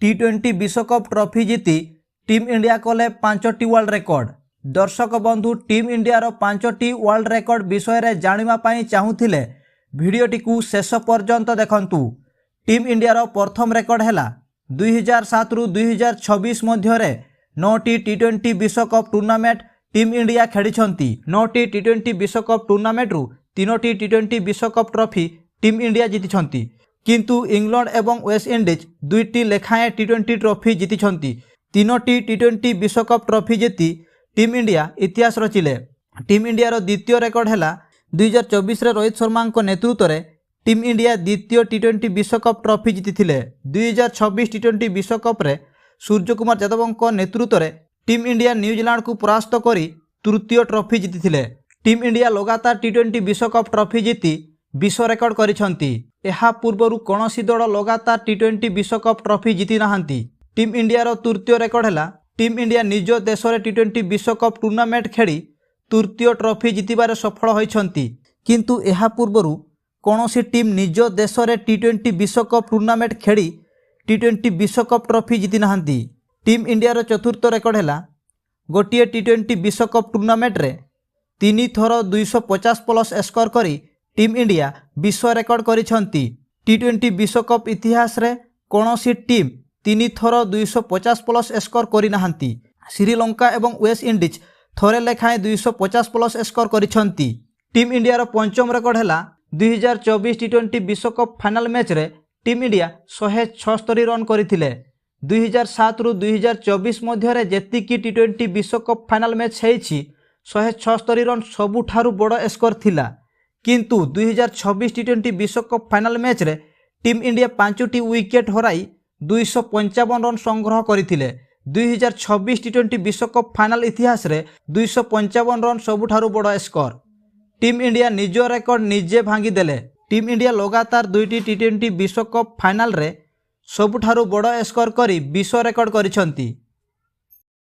टी20 विश्वकप ट्रॉफी जीति team India कले 5टी वर्ल्ड रेकर्ड। दर्शक बंधु टीम इंडियार 5टी वर्ल्ड रेकर्ड विषय रे जानिबा पई चाहुथिले भिडियोटी को शेष पर्यंत देखंतु। टीम इंडियार प्रथम रेकर्ड हैला 2007 रु 2026 मध्य 9टी टी20 विश्वकप टूर्नामेंट टीम इंडिया खेली। 9टी टी20 विश्वकप टूर्नामेंट रु 3टी टी20 विश्वकप ट्रॉफी टीम इंडिया जीति। किंतु इंग्लैंड एवं वेस्ट इंडीज 2टी लेखाएं टी20 ट्रॉफी जीति। 3टी टी20 विश्वकप ट्रॉफी जीति टीम इंडिया इतिहास रचिले। टीम इंडियार द्वितीय रेकर्ड हैला 2024 रोहित शर्मा नेतृत्व में टीम इंडिया द्वितीय टी20 विश्वकप ट्रॉफी जीति। 2026 टी20 विश्वकप रे सूर्यकुमार यादव नेतृत्व में टीम इंडिया न्यूजीलैंड को परास्त कर तृतीय ट्रॉफी जीति। टीम इंडिया लगातार टी20 विश्वकप ट्रॉफी जीति विश्व रेकर्ड करिसेंती। एहा पूर्वरु कौनसी दल लगातार टी20 विश्वकप ट्रॉफी जीति नाहांती। टीम इंडियार तृतीय रेकर्ड हैला टीम इंडिया निज देश में टी20 विश्वकप टूर्नामेंट खेली तृतीय ट्रॉफी जीतबार सफल होइछंती। किंतु एहा पूर्वरु कौनसी टीम निज देश में टी20 विश्वकप टूर्नामेंट खेली टी20 विश्वकप ट्रॉफी जीति नाहांती। टीम इंडियार चतुर्थ रेकर्ड हैला गोटे टी20 विश्वकप टूर्नामेंट रे 3 थर 250 प्लस स्कोर करी टीम इंडिया विश्व रेकर्ड करिसेंती। टी20 विश्वकप इतिहास रे कौनसी टीम 3 थर 250 प्लस स्कोर करि नाहांती। श्रीलंका एवं वेस्ट इंडीज थरे लेखाएं 250 प्लस स्कोर करिसेंती। टीम इंडियार पंचम रेकर्ड हैला 2024 टी20 विश्वकप फाइनल मैच रे टीम इंडिया 176 रन करथिले। 2007 रु 2024 मध्य जेतिकी टी20 विश्वकप फाइनल मैच हेछि 176 रन सबुठारु बड़ स्कोर थिला। किंतु 2026 टी20 विश्वकप फाइनल मैच रे टीम इंडिया 5टी विकेट हराई 255 रन संग्रह करथिले। 2026 टी20 विश्वकप फाइनल इतिहास रे 255 रन सबुठारु बड़ स्कोर। टीम इंडिया निज रेकर्ड निजे भांगी देले। टीम इंडिया लगातार 2टी टी20 विश्वकप फाइनल रे सबुठारु बड़ स्कोर करी विश्व रेकर्ड करिसेंती।